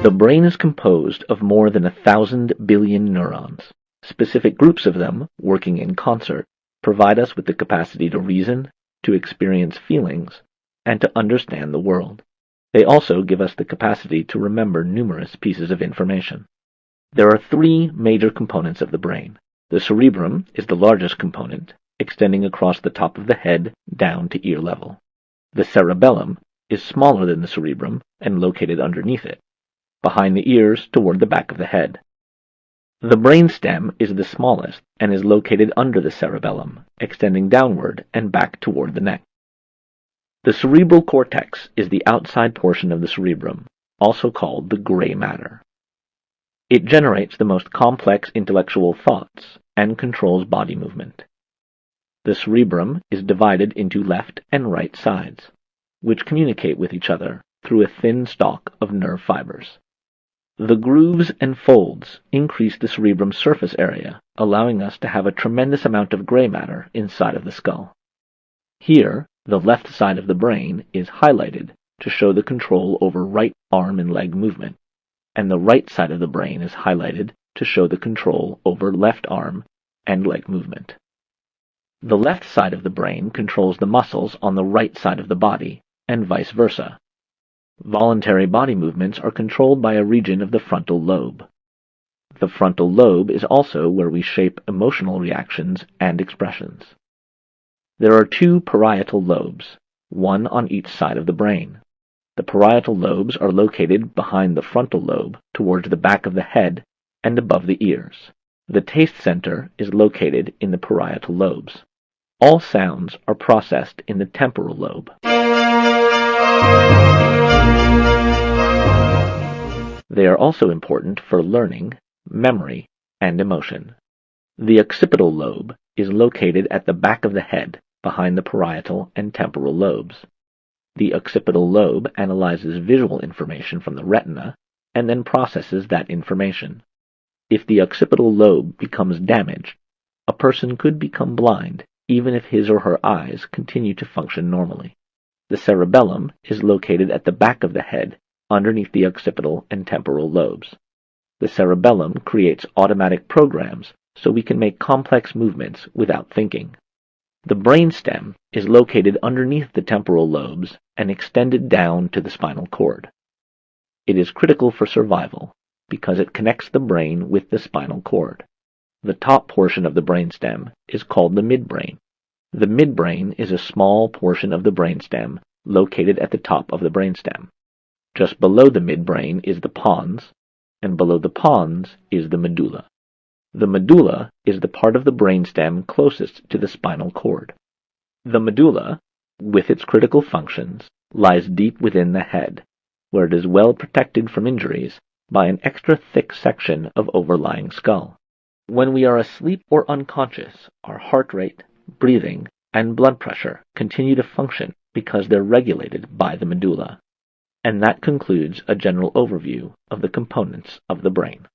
The brain is composed of more than 1,000 billion neurons. Specific groups of them, working in concert, provide us with the capacity to reason, to experience feelings, and to understand the world. They also give us the capacity to remember numerous pieces of information. There are three major components of the brain. The cerebrum is the largest component, extending across the top of the head down to ear level. The cerebellum is smaller than the cerebrum and located underneath it, behind the ears toward the back of the head. The brainstem is the smallest and is located under the cerebellum, extending downward and back toward the neck. The cerebral cortex is the outside portion of the cerebrum, also called the gray matter. It generates the most complex intellectual thoughts and controls body movement. The cerebrum is divided into left and right sides, which communicate with each other through a thin stalk of nerve fibers. The grooves and folds increase the cerebrum's surface area, allowing us to have a tremendous amount of gray matter inside of the skull. Here, the left side of the brain is highlighted to show the control over right arm and leg movement, and the right side of the brain is highlighted to show the control over left arm and leg movement. The left side of the brain controls the muscles on the right side of the body, and vice versa. Voluntary body movements are controlled by a region of the frontal lobe. The frontal lobe is also where we shape emotional reactions and expressions. There are two parietal lobes, one on each side of the brain. The parietal lobes are located behind the frontal lobe towards the back of the head and above the ears. The taste center is located in the parietal lobes. All sounds are processed in the temporal lobe. They are also important for learning, memory, and emotion. The occipital lobe is located at the back of the head, behind the parietal and temporal lobes. The occipital lobe analyzes visual information from the retina and then processes that information. If the occipital lobe becomes damaged, a person could become blind even if his or her eyes continue to function normally. The cerebellum is located at the back of the head, underneath the occipital and temporal lobes. The cerebellum creates automatic programs so we can make complex movements without thinking. The brainstem is located underneath the temporal lobes and extended down to the spinal cord. It is critical for survival because it connects the brain with the spinal cord. The top portion of the brainstem is called the midbrain. The midbrain is a small portion of the brainstem located at the top of the brainstem. Just below the midbrain is the pons, and below the pons is the medulla. The medulla is the part of the brainstem closest to the spinal cord. The medulla, with its critical functions, lies deep within the head, where it is well protected from injuries by an extra thick section of overlying skull. When we are asleep or unconscious, our heart rate, breathing, and blood pressure continue to function because they're regulated by the medulla. And that concludes a general overview of the components of the brain.